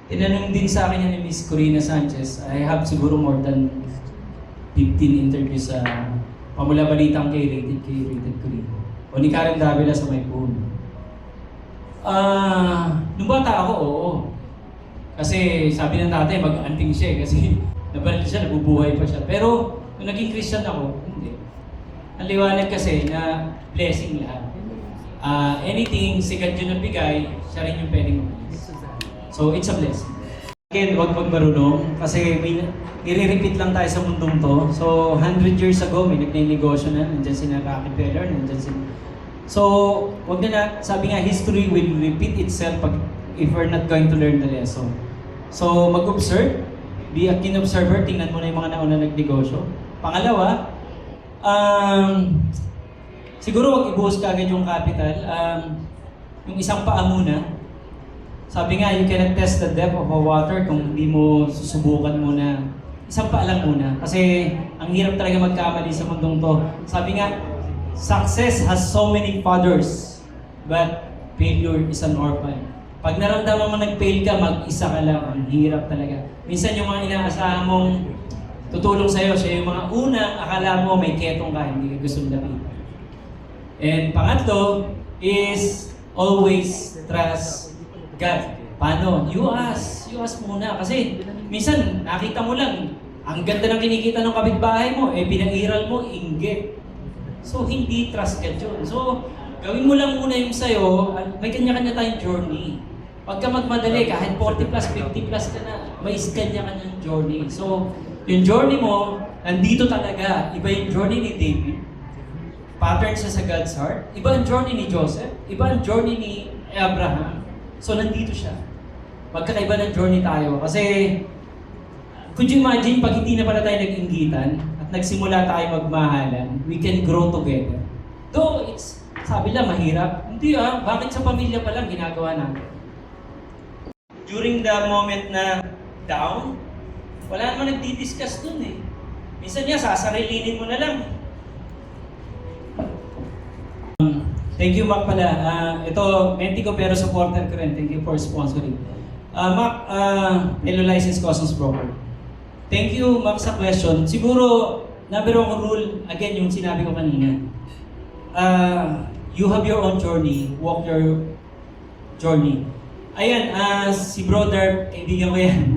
Tinanong din sa akin yan ni Miss Corina Sanchez. I have siguro more than 15 interviews sa Pamula Balitang kay Rated Corina. O ni Karen Davila sa may phone. Nung bata ako, oo. Kasi sabi ng tatay, mag-anting siya kasi nabaril siya, nabubuhay pa siya. Pero nung naging Christian ako, hindi. Ang liwanag kasi na blessing lahat. Anything si God yun nagbigay, siya rin yung pwedeng mag-bless. So it's a blessing. Again, huwag magmarunong kasi may i-repeat lang tayo sa mundong to. So 100 years ago, may nagnenegosyo na, nandiyan si Rockefeller, nandiyan si... So, wag na sabi nga, history will repeat itself if we're not going to learn the lesson. So, mag-observe, be a keen observer, tingnan mo na yung mga nauna nagnegosyo. Pangalawa, siguro wag ibuhos ka agad yung capital. Yung isang paa muna. Sabi nga, you cannot test the depth of a water kung hindi mo susubukan muna. Isang paa lang muna. Kasi ang hirap talaga magkamali sa mundong to. Sabi nga, success has so many fathers, but failure is an orphan. Pag naramdaman mo nag-fail ka, mag-isa ka lang. Ang hirap talaga. Minsan yung mga inaasahan mong tutulong sa'yo, siya yung mga unang akala mo may ketong ka, hindi ka gusto lapitan. And pangatlo is always trust God. Paano? You ask muna. Kasi minsan nakita mo lang, ang ganda ng kinikita ng kapitbahay mo, pinag-iral mo, inggit. So, hindi trust God yun. So, gawin mo lang muna yung sa'yo, may kanya-kanya tayong journey. Pagka magmadali, kahit 40 plus, 50 plus ka na, may kanya-kanyang journey. So, yung journey mo, nandito talaga. Iba yung journey ni David. Pattern siya sa God's heart. Iba ang journey ni Joseph. Iba ang journey ni Abraham. So, nandito siya. Magkakaiba ng journey tayo. Kasi, could you imagine pag hindi na pala tayo nag-inggitan at nagsimula tayo magmahalan, we can grow together. Though, it's, sabi lang, mahirap. Hindi bakit sa pamilya pa lang ginagawa natin? During the moment na down, wala naman nagdi-discuss dun eh. Minsan niya, sasarilinin mo na lang. Thank you, Mac pala. Ito, menti ko pero supporter ko rin. Thank you for sponsoring. Mac, Hello License Customs Broker. Thank you, Mac, sa question. Siguro, number one rule, again, yung sinabi ko kanina. You have your own journey. Walk your journey. Ayan, si brother, kaibigan ko yan.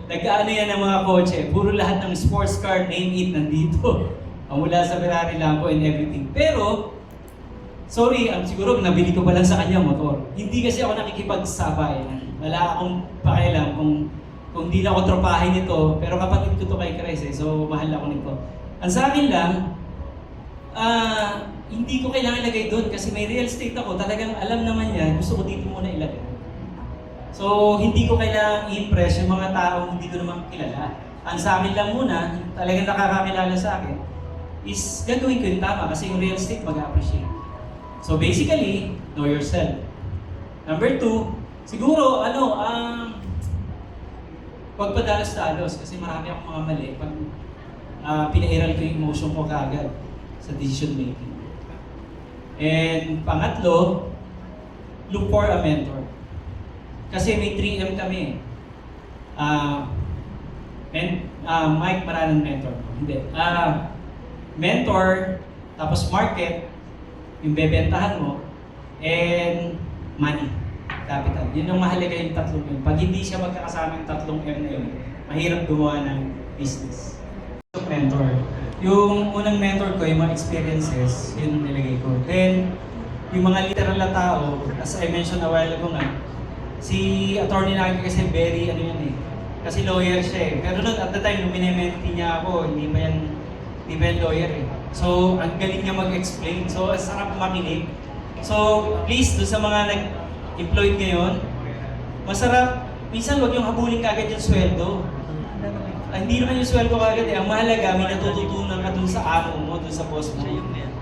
Nag-ano yan ng mga kotse. Puro lahat ng sports car, name it, nandito. Mula sa Ferrari, Lambo, and everything. Pero, sorry, siguro nabili ko pa lang sa kanya motor. Hindi kasi ako nakikipagsabay. Wala akong pakialam kung di na ako tropahin nito, pero kapatid ko to kay Chris so mahal ako nito. Ang sa akin lang, hindi ko kailangan ilagay doon kasi may real estate ako, talagang alam naman niya, gusto ko dito muna ilagay. So, hindi ko kailangan i-impress yung mga taong hindi ko naman kilala. Ang sa akin lang muna, talagang nakakakilala sa akin, is gagawin ko yung tama kasi yung real estate mag-appreciate. So basically, know yourself. Number two, siguro, huwag padalos-dalos kasi marami akong mga mali pag pinairal ko yung emotion ko kaagad sa decision making. And pangatlo, look for a mentor. Kasi may 3M kami. Mike Maranan mentor. Hindi. Mentor, tapos market, yung bebentahan mo, and money, capital. Yun ang mahalaga yung tatlong yun. Pag hindi siya magkakasama yung tatlong M na yun, mahirap gumawa ng business. Mentor. Yung unang mentor ko, yung mga experiences, yun ang nilagay ko. Then, yung mga literal na tao, as I mentioned a while ago nga, si attorney namin kasi very, kasi lawyer siya eh. Pero noon, at the time, nung minementi niya ako, hindi pa yan lawyer eh. So, ang galing niya mag-explain. So, ang sarap makinig. So, please, doon sa mga nag-employed ngayon, masarap, minsan huwag yung habulin kagad yung sweldo. Hindi naman yung sweldo kagad eh. Ang mahalaga, may natututunan ka doon sa amo mo, doon sa boss mo.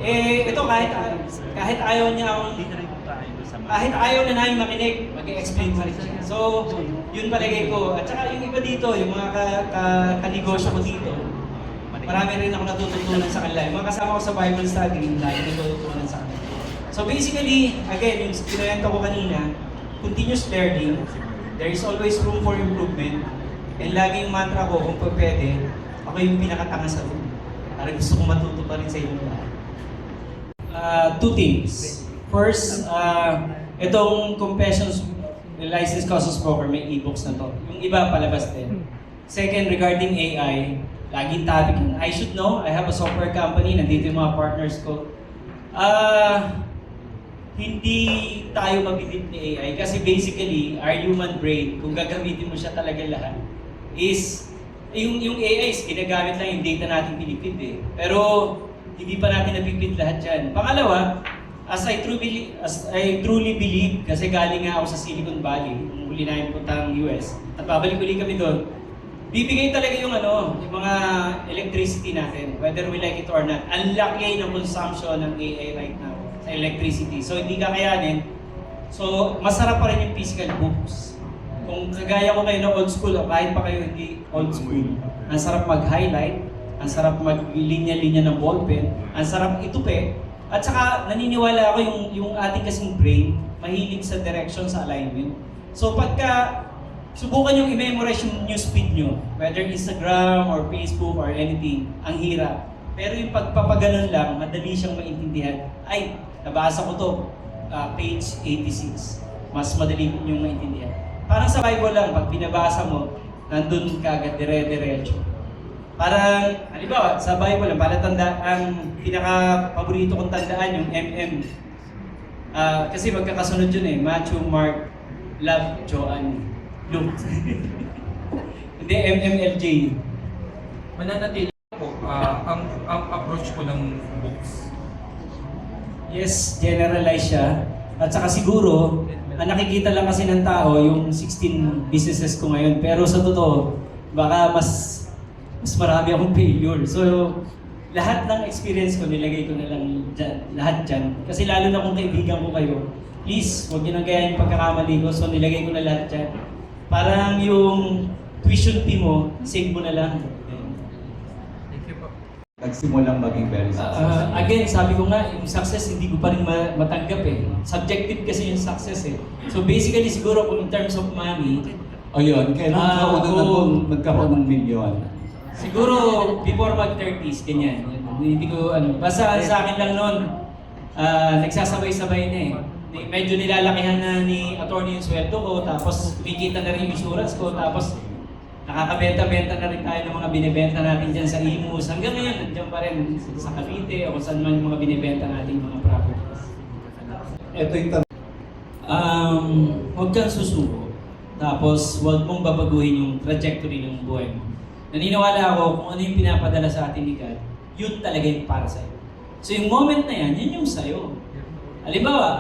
Ito kahit ayaw niya akong, kahit ayaw na namin makinig, mag-explain pa rin siya. So, yun palagay ko. At saka yung iba dito, yung mga kanegosyo ko dito, marami rin ako natututunan sa kanila. Yung mga kasama ko sa Bible study, lagi natututunan sa kanila. So basically, again, yung kinuwento ko kanina, continuous learning. there is always room for improvement. And laging mantra ko, kung pwede, ako yung pinakatanga sa room. Para gusto ko matuto pa rin sa inyo lahat. Two things. First, itong Confessions Licensed Causes Broker, may e-books na to. Yung iba palabas din. Second, regarding AI, laging topic yun. I should know, I have a software company, nandito yung mga partners ko. Hindi tayo mabibit ni AI kasi basically, our human brain, kung gagamitin mo siya talaga lahat, is, yung AI is ginagamit lang yung data natin pinipid eh. Pero, hindi pa natin napipid lahat dyan. Pangalawa, as I truly believe, kasi galing nga ako sa Silicon Valley, nung huli namin punta ng US, at babalik uli kami doon, bibigay talaga yung yung mga electricity natin, whether we like it or not. Ang laki ng consumption ng AI right now sa electricity. So hindi kakayanin. So masarap pa rin yung physical books. Kung kagaya ko kayo na old school, o kahit pa kayo hindi old school, ang sarap mag-highlight, ang sarap mag-linya-linya ng ballpen, ang sarap itupi, at saka naniniwala ako yung ating kasing brain, mahilig sa direction, sa alignment. So pagka subukan yung i-memorize yung newsfeed nyo, whether Instagram or Facebook or anything, ang hirap. Pero yung pagpapaganon lang, madali siyang maintindihan. Ay, nabasa ko to, page 86. Mas madali yung maintindihan. Parang sa Bible lang, pag binabasa mo, nandun ka agad, dire-diretso. Parang, halimbawa, sa Bible lang, ang pinaka-paborito kong tandaan, yung MM. Kasi magkakasunod yun eh, Matthew, Mark, Love, Joan, Luke. Hindi, MMLJ. Mananatili po ang approach ko ng books. Yes, generalize siya. At saka siguro, ang nakikita lang kasi ng tao yung 16 businesses ko ngayon. Pero sa totoo, baka mas marami akong failure. So, lahat ng experience ko, nilagay ko na lang dyan, lahat dyan. Kasi lalo na kung kaibigan ko kayo, please, huwag niyo nang gayahin yung pagkakamali ko. So, nilagay ko na lahat dyan. Parang yung tuition fee mo, save mo na lang. Thank you po. Nagsimulang maging very successful. Again, sabi ko nga, yung success hindi ko pa rin matanggap eh. Subjective kasi yung success eh. So basically siguro kung in terms of money, O yun, kailan nagkaroon ng milyon? siguro before mag-30s, ganyan. Hindi ko basta sa akin lang noon, nagsasabay-sabay na eh. Medyo nilalakihan na ni attorney yung sweldo ko, tapos kumikita na rin yung insurance ko, tapos nakakabenta-benta na rin tayo ng mga binibenta natin dyan sa Imus. Hanggang ngayon, nandiyan pa rin sa Cavite o kung saan man yung mga binibenta natin mga properties. Ito yung tanong. Huwag kang susuko. Tapos, huwag mong babaguhin yung trajectory ng buhay mo. Naniniwala ako kung ano yung pinapadala sa atin ni God, yun talaga yung para sa'yo. So yung moment na yan, yun yung sa'yo. Halimbawa,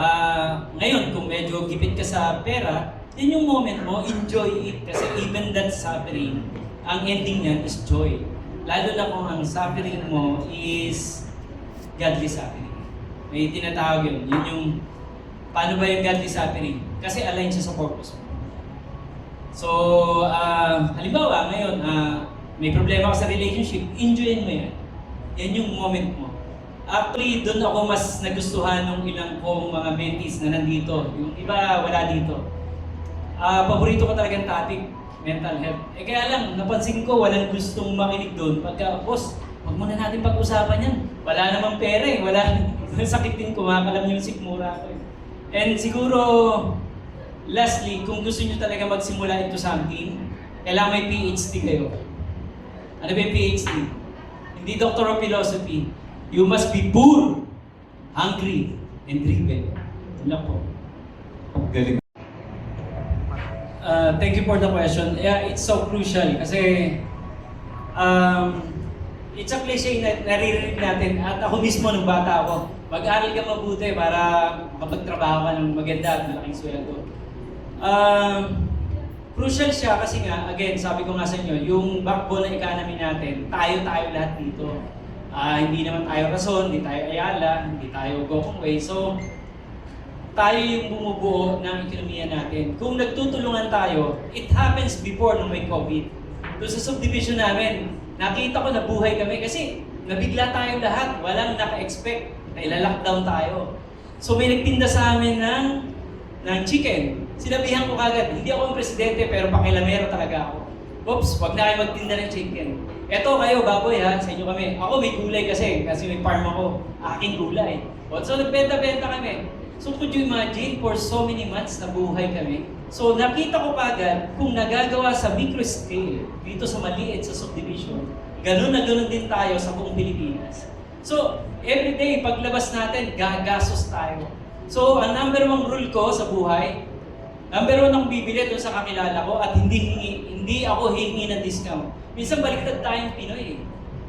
ngayon kung medyo gipit ka sa pera, yun yung moment mo, enjoy it. Kasi even that suffering, ang ending niyan is joy. Lalo na kung ang suffering mo is godly suffering. May tinatawag yun. Yun yung, paano ba yung godly suffering? Kasi align siya sa purpose mo. So, halimbawa, ngayon, may problema ka sa relationship, enjoyin mo yan. Yan yung moment mo. Actually, doon ako mas nagustuhan ng ilang kong mga mentees na nandito. Yung iba, wala dito. Paborito ko talagang topic, mental health. Kaya lang, napansin ko, walang gustong makinig doon. Pagka, boss, huwag muna natin pag-usapan yan. Wala namang pera eh. Wala. Sakit din, kumakalam yung sikmura ko eh. And siguro, lastly, kung gusto nyo talaga magsimula into something, kailangan may PhD kayo. Ano ba yung PhD? Hindi Doctor of Philosophy. You must be poor, hungry, and driven. Yun lang po. Galing. Thank you for the question. Yeah, it's so crucial kasi it's a cliche na naririnig natin at ako mismo nung bata ako, mag-aral ka mabuti para makapagtrabaho ka ng maganda at malaking sweldo. Crucial siya kasi nga, again, sabi ko nga sa inyo, yung backbone ng economy natin, tayo lahat dito. Hindi naman tayo Rason, hindi tayo Ayala, hindi tayo Gokong Wei. So, tayo yung bumubuo ng ekonomiya natin. Kung nagtutulungan tayo, it happens before nung may COVID. Doon sa subdivision namin, nakita ko na buhay kami kasi nabigla tayo lahat. Walang naka-expect na ilalockdown tayo. So may nagtinda sa amin ng chicken. sinabihan ko kagad, hindi ako ang presidente pero pakilamero talaga ako. Oops, wag na kayo magtinda ng chicken. Eto kayo, baboy ha, sa inyo kami. Ako may gulay kasi may farm ako. Aking gulay. So nagbenta-benta kami. So could you imagine, for so many months na buhay kami. So nakita ko kagad kung nagagawa sa micro scale, dito sa maliit sa subdivision, ganun na ganun din tayo sa buong Pilipinas. So every day, paglabas natin, gagastos tayo. So ang number 1 rule ko sa buhay, number 1 akong bibili doon sa kakilala ko at hindi ako hihingi ng discount. Minsan baliktad tayong Pinoy eh.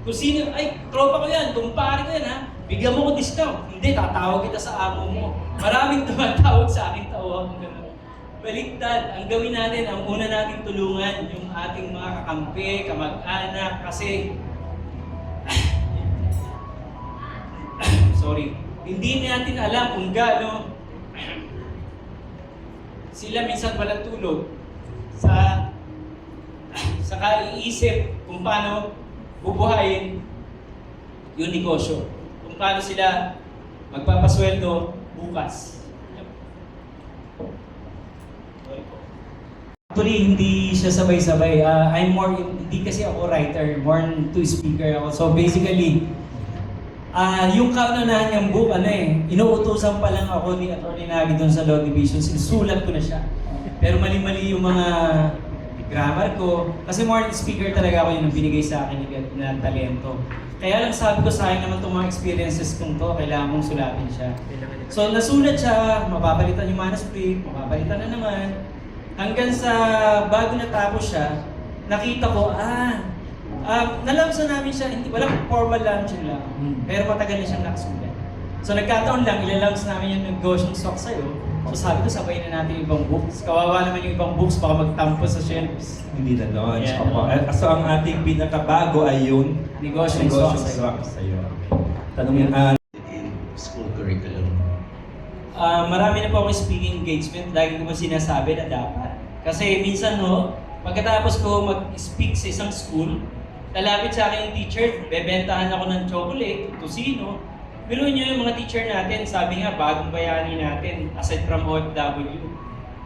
Kung sino, ay, tropa ko yan, kumpare ko yan ha, bigyan mo ko discount. Hindi, tatawag kita sa amo mo. Maraming tumatawag sa akin, tawag ko gano'n. Baliktad, ang gawin natin, ang una nating tulungan, yung ating mga kakampi, kamag-anak, kasi, sorry, hindi natin alam kung gaano sila minsan walang tulog sa kaiisip kung paano bubuhayin yung negosyo. Kung paano sila magpapasweldo bukas. Actually, hindi siya sabay-sabay. Hindi kasi ako writer, more to speaker ako. So basically, yung kaunahan niyang book, inuutusan pa lang ako ni Atty. Nagi doon sa Law Division, sinusulat ko na siya. Pero mali-mali yung mga grammar ko. Kasi more speaker talaga ako, yun ang binigay sa akin na talento. Kaya lang sabi ko sa akin naman itong mga experiences kong to, kailangan mong sulatin siya. So nasulat siya, mapapalitan yung manuscript, mapapalitan na naman. Hanggang sa bago natapos siya, nakita ko, nalaunsan namin siya, walang formal launching lang. Pero matagal na siyang nakasulat. So nagkataon lang, ilalaunch namin yung negosyong stock sa'yo. So sabi ko, sabay na natin yung ibang books. Kawawa naman yung ibang books, baka magtampo sa shelves. Hindi na launch. Yeah. Opo. So ang ating pinakabago ay yung Negosyong stock sa'yo. sa'yo. Tanungin In school curriculum. Marami na po akong speaking engagement, lagi ko sinasabi na dapat. Kasi minsan pagkatapos ko mag-speak sa isang school, lalapit sa akin yung teacher, bebentahan ako ng chocolate, tusino. Biruin nyo yung mga teacher natin, sabi nga, bagong bayani natin, aside from OFW,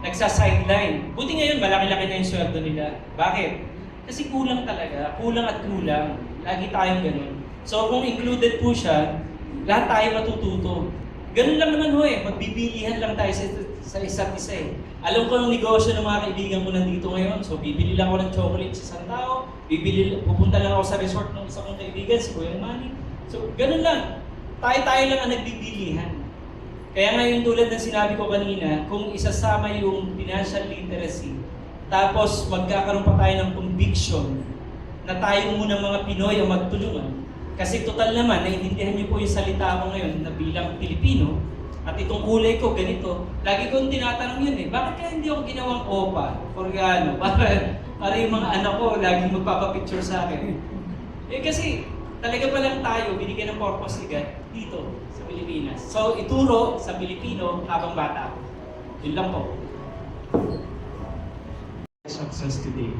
nagsa-sideline. Buti ngayon, malaki-laki na yung sweldo nila. Bakit? Kasi kulang talaga, kulang at kulang. Lagi tayong ganun. So kung included po siya, lahat tayo matututo. Ganun lang naman magbibilihan lang tayo sa isa't isa eh. Alam ko ang negosyo ng mga kaibigan ko nandito ngayon, so bibili lang ako ng chocolate sa isang tao, pupunta lang ako sa resort ng isa kong kaibigan, si Kuya Manny. So ganun lang. Tayo lang ang nagbibilihan. Kaya ngayon tulad ng sinabi ko kanina, kung isasama yung financial literacy, tapos magkakaroon pa tayo ng conviction na tayo muna mga Pinoy ang magtulungan. Kasi total naman, naiintindihan niyo po yung salita ko ngayon na bilang Pilipino, at itong kulay ko ganito, lagi kong tinatanong yun bakit kaya hindi ako ginawang opa? Koreano, para yung mga anak ko laging magpapapicture sa akin. Kasi talaga pa lang tayo, binigyan ng purpose ni God dito sa Pilipinas. So, ituro sa Pilipino habang bata. Yun lang po. Success today.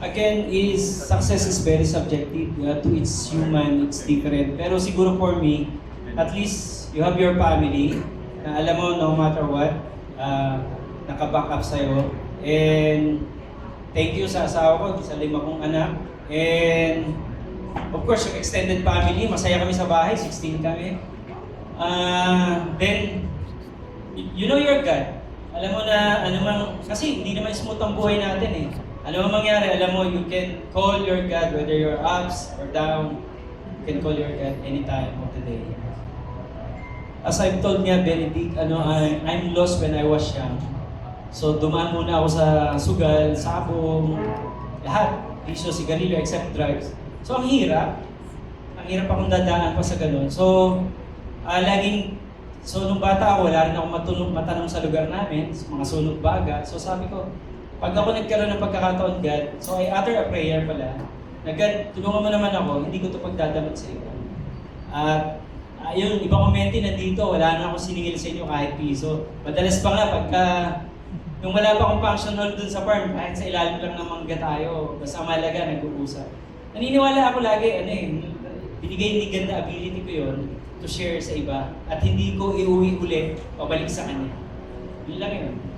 Again, success is very subjective. To each human, it's different. Pero siguro for me, at least you have your family na alam mo no matter what, naka-back up sa'yo. And thank you sa asawa ko, sa 5 kong anak. And of course, yung extended family, masaya kami sa bahay, 16 kami. Then, you know your God. Alam mo na, kasi hindi naman smooth ang buhay natin Alam mo mangyari, alam mo, you can call your God, whether you're ups or down, you can call your God anytime of the day. As I've told niya, Benedict, I'm lost when I was young. So, dumaan muna ako sa sugal, sabong, lahat. Bisyo, sigarilyo, except drugs. So, ang hirap. Ang hirap akong dadaan pa sa ganun. So, nung bata ako, wala rin ako matanong sa lugar namin, mga sunog baga. So, sabi ko, pag ako nagkaroon ng pagkakataon, God, so I utter a prayer pala, na God, tulungan mo naman ako, hindi ko ito pagdadamot sa iyo. At, yung iba kommente na dito, wala na akong siningil sa inyo kahit piso. Madalas pa nga, nung wala pa akong function hall dun sa farm, kahit sa ilalim lang ng mangga tayo, basta malaga, nag-uusap. Naniniwala ako lagi, binigay ni God na ability ko yon to share sa iba at hindi ko iuwi ulit, pabalik sa Kanya. Yun lang yun.